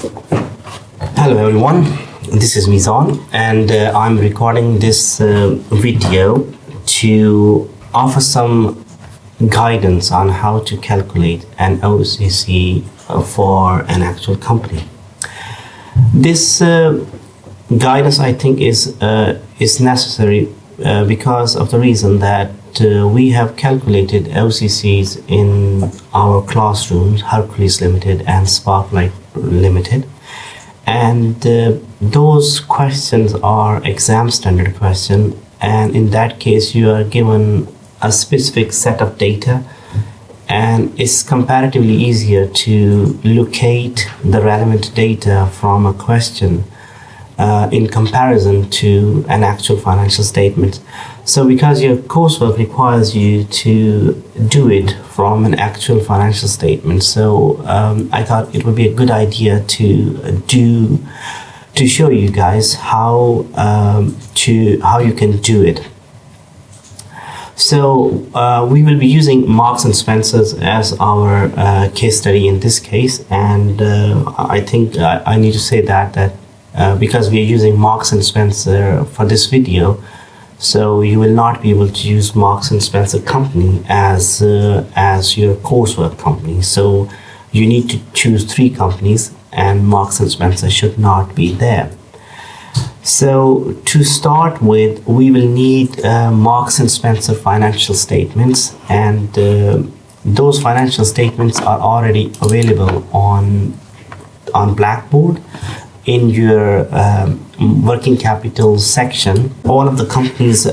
Hello everyone, this is Mizan and I'm recording this video to offer some guidance on how to calculate an OCC for an actual company. This guidance I think is necessary because of the reason that we have calculated OCCs in our classrooms, Hercules Limited and Sparklight Limited. And those questions are exam standard questions, and in that case you are given a specific set of data, and it's comparatively easier to locate the relevant data from a question in comparison to an actual financial statement. So because your coursework requires you to do it from an actual financial statement, so I thought it would be a good idea to show you guys how you can do it. So we will be using Marks and Spencer's as our case study in this case, and I think I need to say that because we are using Marks and Spencer for this video, so you will not be able to use Marks and Spencer company as your coursework company. So you need to choose 3 companies, and Marks and Spencer should not be there. So to start with, we will need Marks and Spencer financial statements, and those financial statements are already available on Blackboard in your working capital section. All of the companies,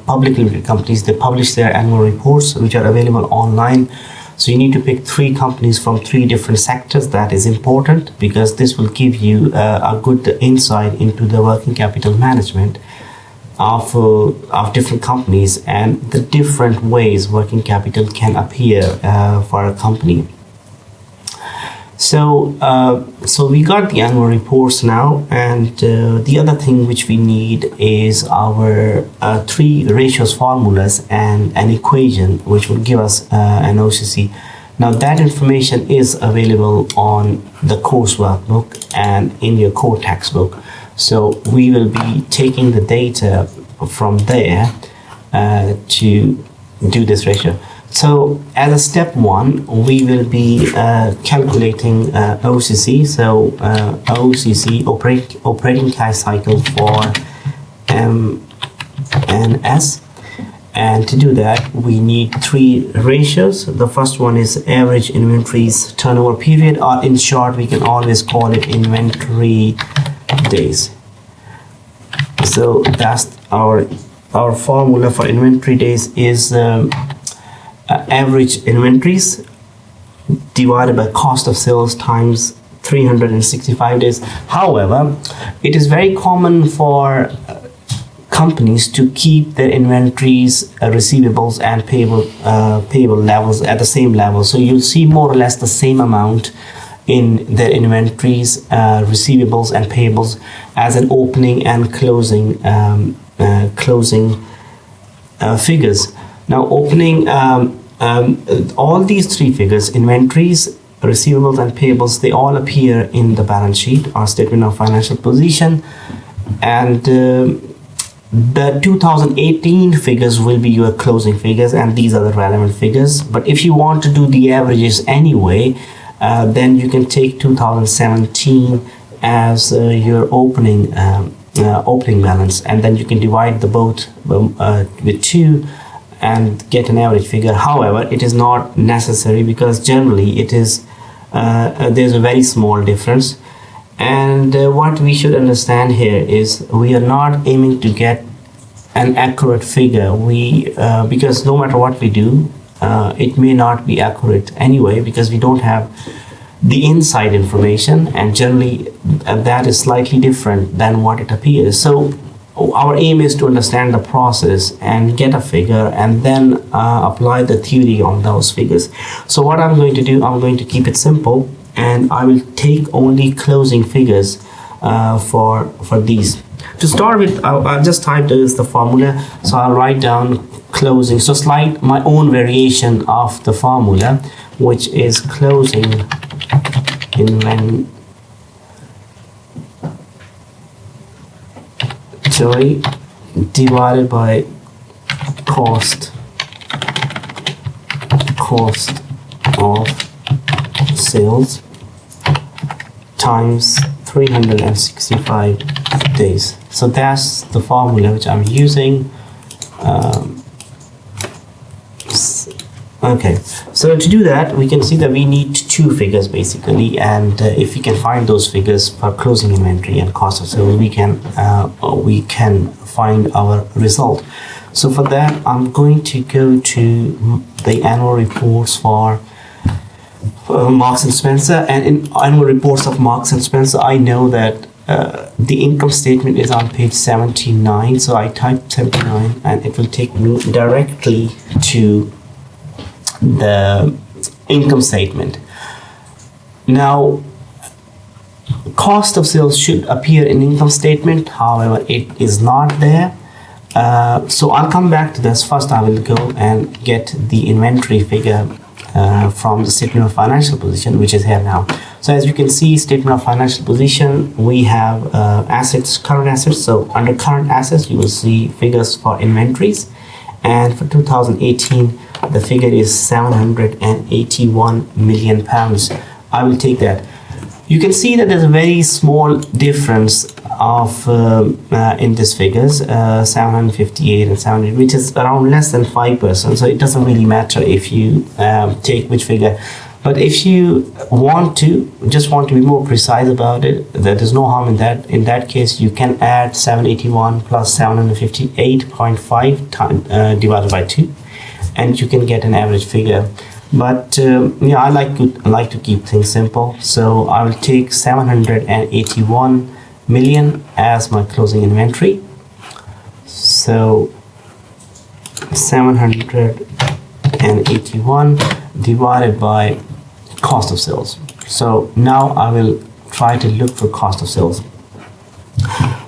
public limited companies, they publish their annual reports which are available online. So you need to pick 3 companies from 3 different sectors. That is important because this will give you a good insight into the working capital management of different companies and the different ways working capital can appear for a company. So we got the annual reports now, and the other thing which we need is our 3 ratios formulas and an equation which will give us an OCC. Now that information is available on the course workbook and in your core textbook. So we will be taking the data from there to do this ratio. So as a step 1, we will be calculating OCC. So OCC, operating cash cycle for M&S. And to do that, we need 3 ratios. The first one is average inventories turnover period, or in short, we can always call it inventory days. So that's our formula for inventory days is average inventories divided by cost of sales times 365 days. However, it is very common for companies to keep their inventories, receivables and payable levels at the same level. So you'll see more or less the same amount in their inventories, receivables and payables as an opening and closing figures. Now opening all these 3 figures, inventories, receivables and payables, they all appear in the balance sheet or statement of financial position, and the 2018 figures will be your closing figures, and these are the relevant figures. But if you want to do the averages anyway, then you can take 2017 as your opening balance, and then you can divide the both with 2 and get an average figure. However, it is not necessary because generally it is there's a very small difference. And what we should understand here is we are not aiming to get an accurate figure. Because no matter what we do, it may not be accurate anyway because we don't have the inside information, and generally that is slightly different than what it appears. So our aim is to understand the process and get a figure and then apply the theory on those figures. So what I'm going to do, I'm going to keep it simple, and I will take only closing figures for these. To start with, I'll just type the formula. So I'll write down closing. So slight my own variation of the formula, which is closing inventory divided by cost of sales times 365 days. So that's the formula which I'm using. Okay, so to do that, we can see that we need two figures basically, and if we can find those figures for closing inventory and cost of sales, we can find our result. So for that, I'm going to go to the annual reports for Marks and Spencer, and in annual reports of Marks and Spencer, I know that the income statement is on page 79. So I type 79, and it will take me directly to the income statement. Now, cost of sales should appear in income statement, however it is not there. So I'll come back to this. First I will go and get the inventory figure from the statement of financial position, which is here now. So as you can see, statement of financial position, we have assets, current assets. So under current assets, you will see figures for inventories, and for 2018 the figure is 781 million pounds. I will take that. You can see that there's a very small difference of in these figures, 758 and 700, which is around less than 5%. So it doesn't really matter if you take which figure. But if you want to be more precise about it, there is no harm in that. In that case, you can add 781 plus 758.5 divided by 2, and you can get an average figure. But yeah, I like to keep things simple. So I will take 781 million as my closing inventory. So 781 divided by cost of sales. So now I will try to look for cost of sales.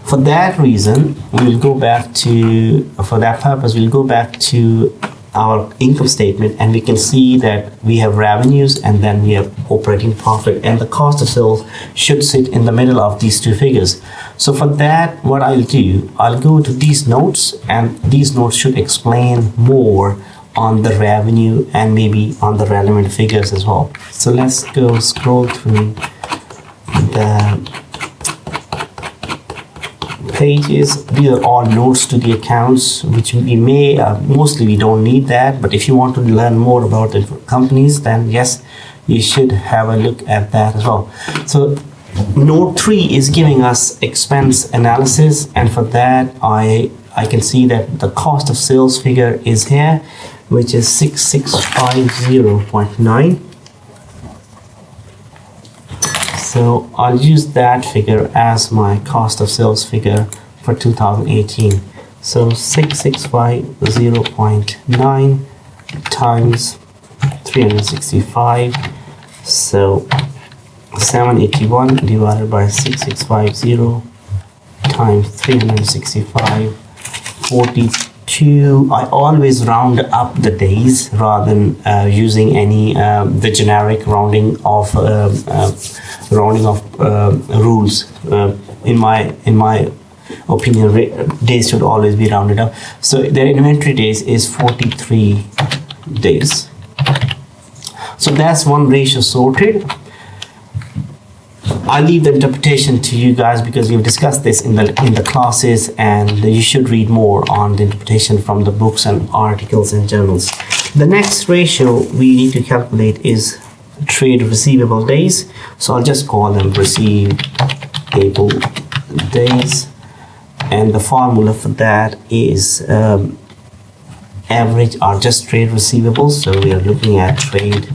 For that reason, we'll go back to, for that purpose, we'll go back to our income statement, and we can see that we have revenues and then we have operating profit, and the cost of sales should sit in the middle of these two figures. So for that, what I'll do, I'll go to these notes, and these notes should explain more on the revenue and maybe on the relevant figures as well. So let's go scroll through the pages. These are all notes to the accounts, which we may mostly we don't need that, but if you want to learn more about the companies, then yes, you should have a look at that as well. So note 3 is giving us expense analysis, and for that I can see that the cost of sales figure is here, which is 6650.9. So I'll use that figure as my cost of sales figure for 2018. So 6650.9 times 365. So 781 divided by 6650 times 365, 42. I always round up the days rather than using any the generic rounding of rules. In my opinion, days should always be rounded up. So their inventory days is 43 days. So that's one ratio sorted. I'll leave the interpretation to you guys because we've discussed this in the classes, and you should read more on the interpretation from the books and articles and journals. The next ratio we need to calculate is trade receivable days. So I'll just call them receivable days, and the formula for that is average or just trade receivables. So we are looking at trade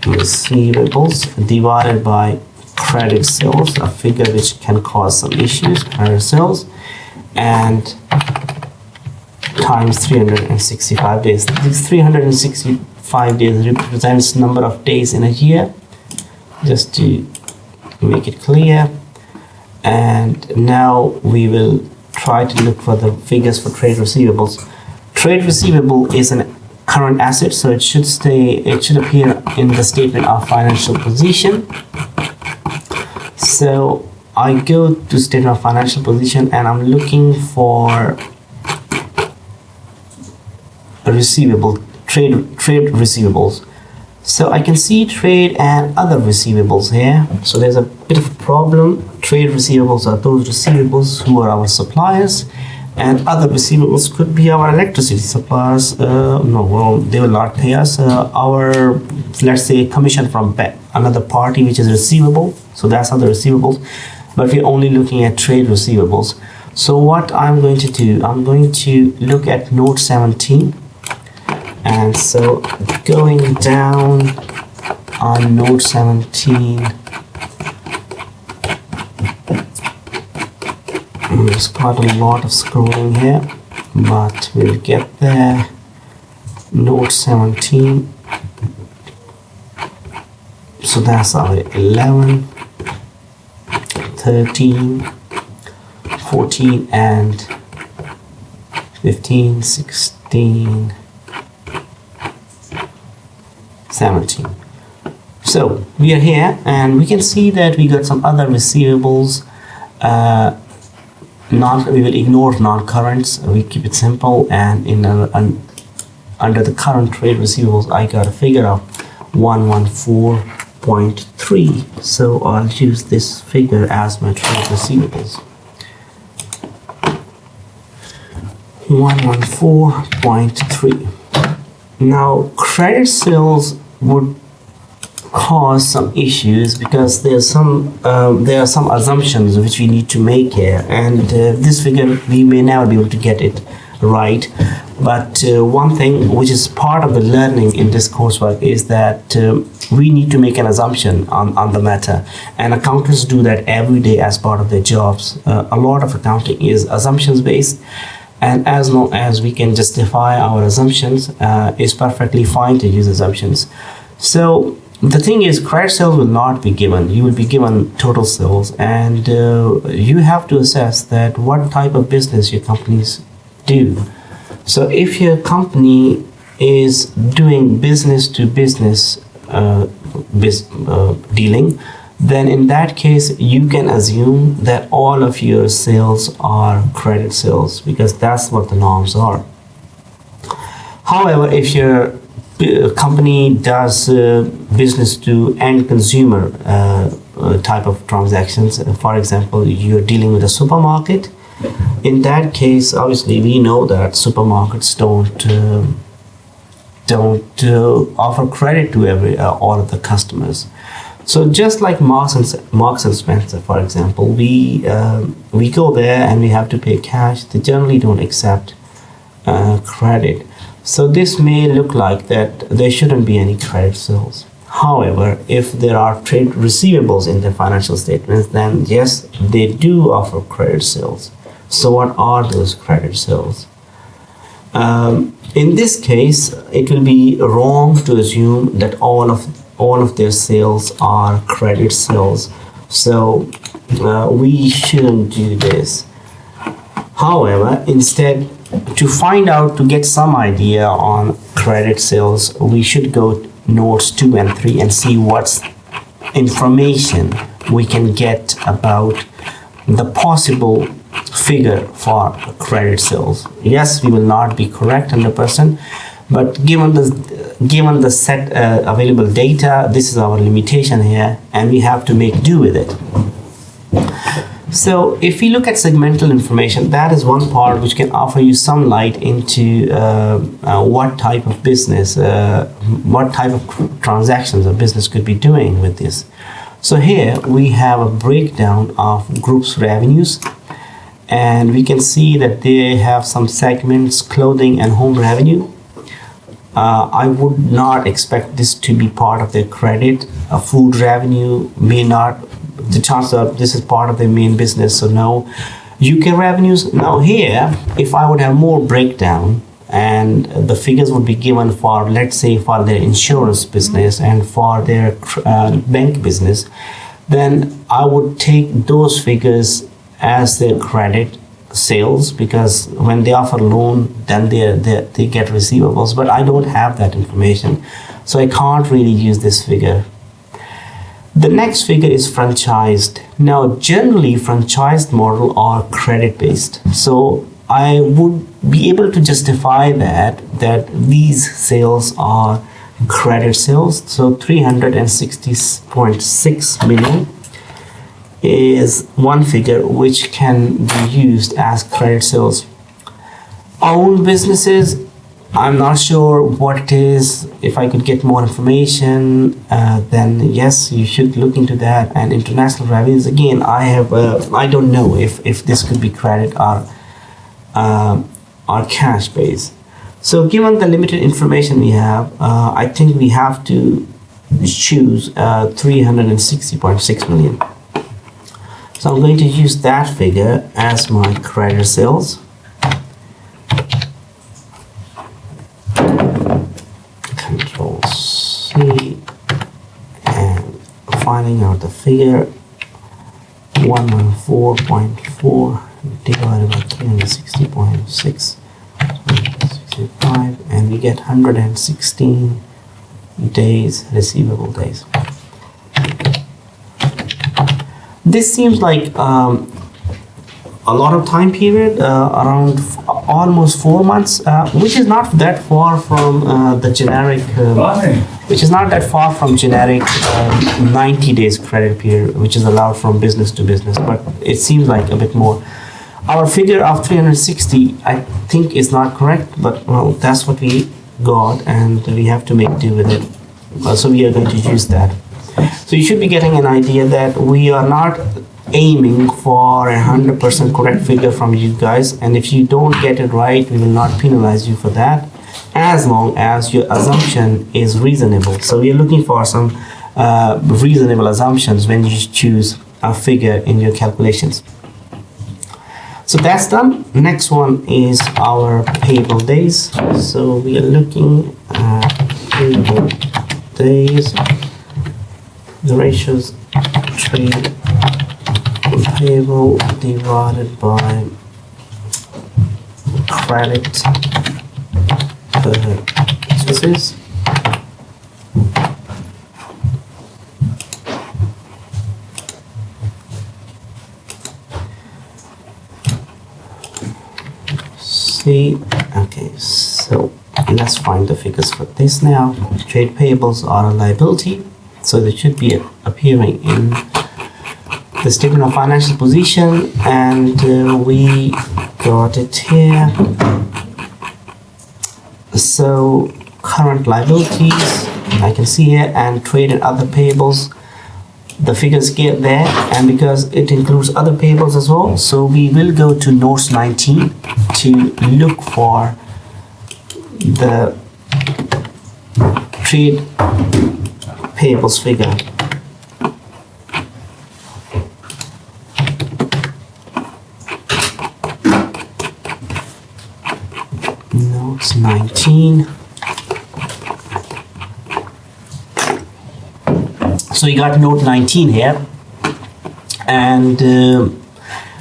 receivables divided by credit sales, a figure which can cause some issues, credit sales, and times 365 days. These 365 days represents number of days in a year, just to make it clear. And now we will try to look for the figures for trade receivables. Trade receivable is an current asset, so it should appear in the statement of financial position. So I go to statement of financial position and I'm looking for a receivable, trade receivables. So I can see trade and other receivables here. So there's a bit of a problem. Trade receivables are those receivables who are our suppliers, and other receivables could be our electricity suppliers. No, well, they will not pay us our, let's say, commission from another party, which is receivable. So that's other receivables, but we're only looking at trade receivables. So what I'm going to do, I'm going to look at note 17. And so going down on note 17, there's quite a lot of scrolling here, but we'll get there. Note 17, so that's our 11, 13, 14 and 15, 16, 17. So we are here and we can see that we got some other receivables. We will ignore non-currents, we keep it simple, and under the current trade receivables I got a figure of 114.3. so I'll use this figure as my trade receivables. 114.3. Now credit sales would cause some issues because there are some assumptions which we need to make here, and this figure we may never be able to get it right. But one thing which is part of the learning in this coursework is that we need to make an assumption on the matter, and accountants do that every day as part of their jobs. A lot of accounting is assumptions based, and as long as we can justify our assumptions, it's perfectly fine to use assumptions. So the thing is, credit sales will not be given. You will be given total sales, and you have to assess that what type of business your companies do. So if your company is doing business to business dealing, then in that case you can assume that all of your sales are credit sales, because that's what the norms are. However, if your company does business to end consumer type of transactions, for example, you're dealing with a supermarket, in that case obviously we know that supermarkets don't offer credit to all of the customers. So just like Marks and Spencer, for example, we go there and we have to pay cash. They generally don't accept credit. So this may look like that there shouldn't be any credit sales. However, if there are trade receivables in their financial statements, then yes, they do offer credit sales. So what are those credit sales? In this case, it will be wrong to assume that all of their sales are credit sales. So we shouldn't do this. However, instead, to find out, to get some idea on credit sales, we should go notes 2 and 3 and see what's information we can get about the possible figure for credit sales. Yes, we will not be correct 100%, but given the set available data, this is our limitation here, and we have to make do with it. So if we look at segmental information, that is one part which can offer you some light into what type of business, what type of transactions a business could be doing with this. So here we have a breakdown of groups revenues, and we can see that they have some segments: clothing and home revenue. I would not expect this to be part of their credit. Food revenue may not, the chances are this is part of their main business, so no. UK revenues, now here, if I would have more breakdown and the figures would be given for, let's say, for their insurance business and for their bank business, then I would take those figures as their credit sales, because when they offer loan, then they get receivables. But I don't have that information, so I can't really use this figure. The next figure is franchised. Now, generally, franchised model are credit based. So I would be able to justify that these sales are credit sales. So 360.6 million is one figure which can be used as credit sales. Own businesses, I'm not sure what it is. If I could get more information, then yes, you should look into that. And international revenues, again, I don't know if this could be credit or cash based. So given the limited information we have, I think we have to choose 360.6 million. So I'm going to use that figure as my credit sales. Control C, and finding out the figure 114.4 divided by 360.6, 65, and we get 116 days, receivable days. This seems like a lot of time period, around almost 4 months, which is not that far from the generic, 90 days credit period, which is allowed from business to business, but it seems like a bit more. Our figure of 360, I think, is not correct, but well, that's what we got, and we have to make do with it. So we are going to use that. So you should be getting an idea that we are not aiming for 100% correct figure from you guys, and if you don't get it right, we will not penalize you for that, as long as your assumption is reasonable. So we are looking for some reasonable assumptions when you choose a figure in your calculations. So that's done. Next one is our payable days. So we are looking at payable days, the ratios trade payable divided by credit purchases. See, okay, so let's find the figures for this now. Trade payables are a liability, so they should be appearing in the statement of financial position, and we got it here. So current liabilities, I can see here, and trade and other payables, the figures get there, and because it includes other payables as well, so we will go to notes 19 to look for the trade payables figure. Notes 19. So you got note 19 here, and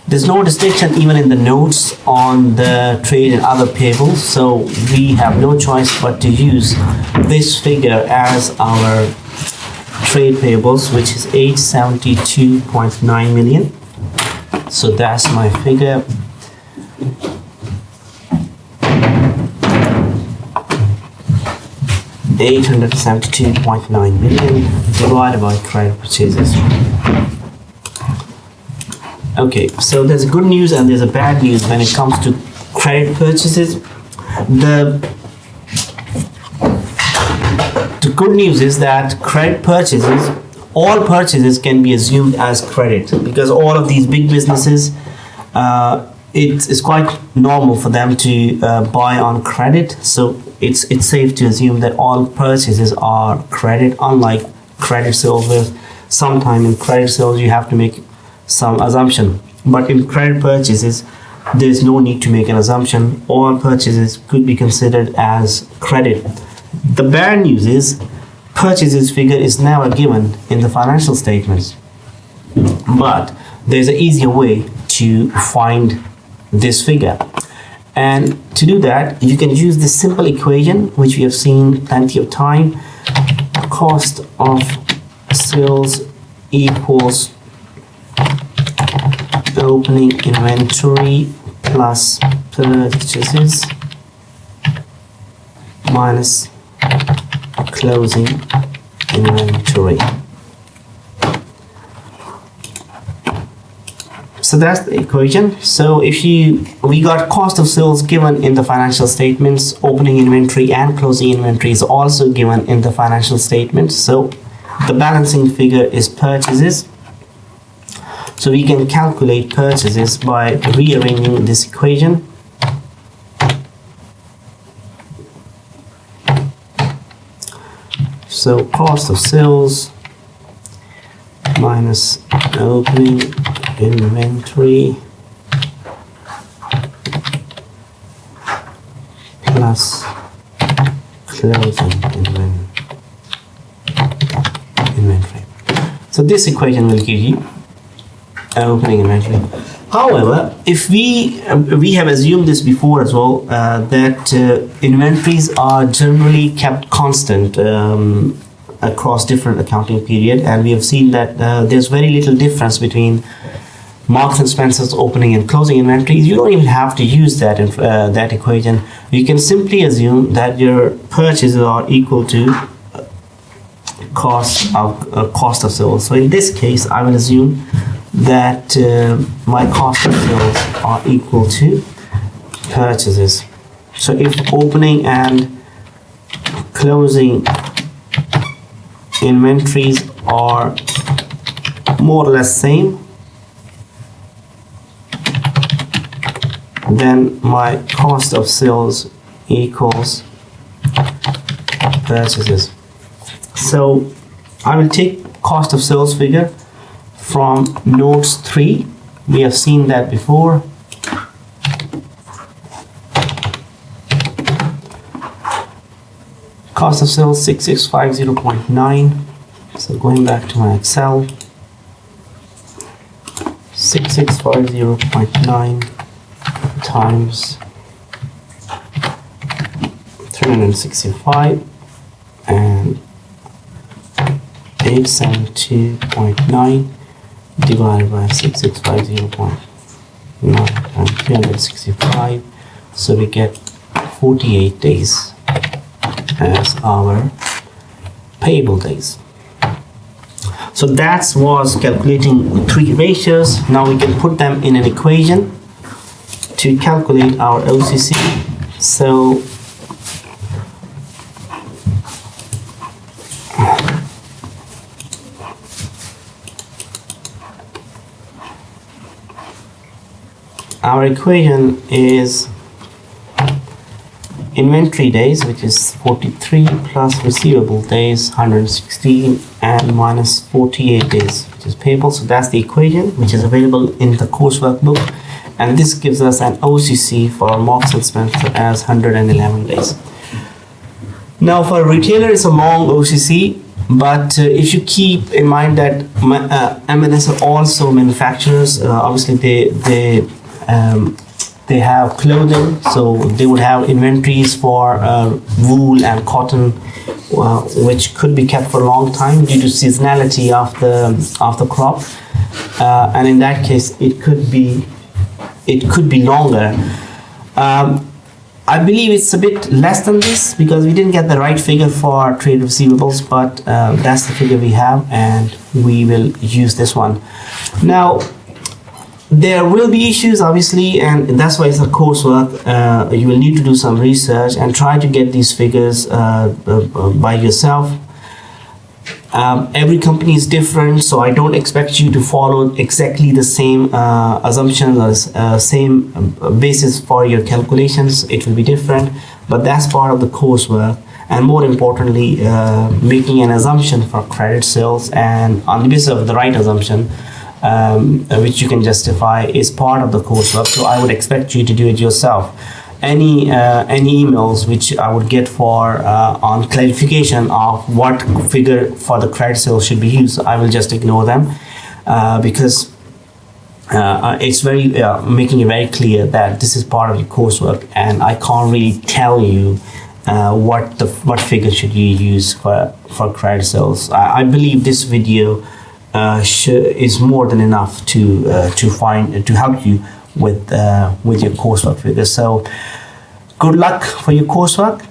there's no distinction even in the notes on the trade and other payables, so we have no choice but to use this figure as our trade payables, which is 872.9 million. So that's my figure. $872.9 million divided by credit purchases. Okay, so there's good news and there's a bad news when it comes to credit purchases. The good news is that credit purchases, all purchases can be assumed as credit, because all of these big businesses, it's quite normal for them to buy on credit. So it's safe to assume that all purchases are credit, unlike credit sales, where sometime in credit sales you have to make some assumption. But in credit purchases, there's no need to make an assumption. All purchases could be considered as credit. The bad news is purchases figure is never given in the financial statements. But there's an easier way to find this figure. And to do that, you can use this simple equation, which we have seen plenty of time. Cost of sales equals opening inventory plus purchases minus closing inventory. So that's the equation. So if we got cost of sales given in the financial statements, opening inventory and closing inventory is also given in the financial statements. So the balancing figure is purchases. So we can calculate purchases by rearranging this equation. So cost of sales minus opening inventory plus closing inventory. So this equation will give you opening inventory. However, if we have assumed this before as well, that inventories are generally kept constant across different accounting period, and we have seen that there's very little difference between Marks and Spencer's opening and closing inventories. You don't even have to use that in that equation. You can simply assume that your purchases are equal to cost of sales. So in this case, I will assume that my cost of sales are equal to purchases. So if opening and closing inventories are more or less same, then my cost of sales equals purchases. So I will take cost of sales figure from notes 3. We have seen that before. Cost of sales 6650.9. So going back to my Excel, 6650.9 times 365 and 872.9 divided by 6650.9 and 365. So we get 48 days as our payable days. So that was calculating 3 ratios. Now we can put them in an equation to calculate our OCC. So our equation is inventory days, which is 43, plus receivable days 116, and minus 48 days, which is payable. So that's the equation which is available in the coursework book, and this gives us an OCC for Marks and Spencer as 111 days. Now for a retailer it's a long OCC, but if you keep in mind that M&S are also manufacturers, obviously they have clothing, so they would have inventories for wool and cotton, which could be kept for a long time due to seasonality of the crop, and in that case it could be longer. I believe it's a bit less than this because we didn't get the right figure for trade receivables, but that's the figure we have, and we will use this one. Now there will be issues, obviously, and that's why it's a coursework. You will need to do some research and try to get these figures by yourself. Every company is different, so I don't expect you to follow exactly the same assumptions or same basis for your calculations. It will be different, but that's part of the coursework. And more importantly, making an assumption for credit sales, and on the basis of the right assumption, which you can justify, is part of the coursework. So I would expect you to do it yourself. Any emails which I would get for on clarification of what figure for the credit sales should be used, I will just ignore them, because it's very making it very clear that this is part of your coursework, and I can't really tell you what figure should you use for credit sales. I believe this video is more than enough to help you with your coursework figures. So good luck for your coursework.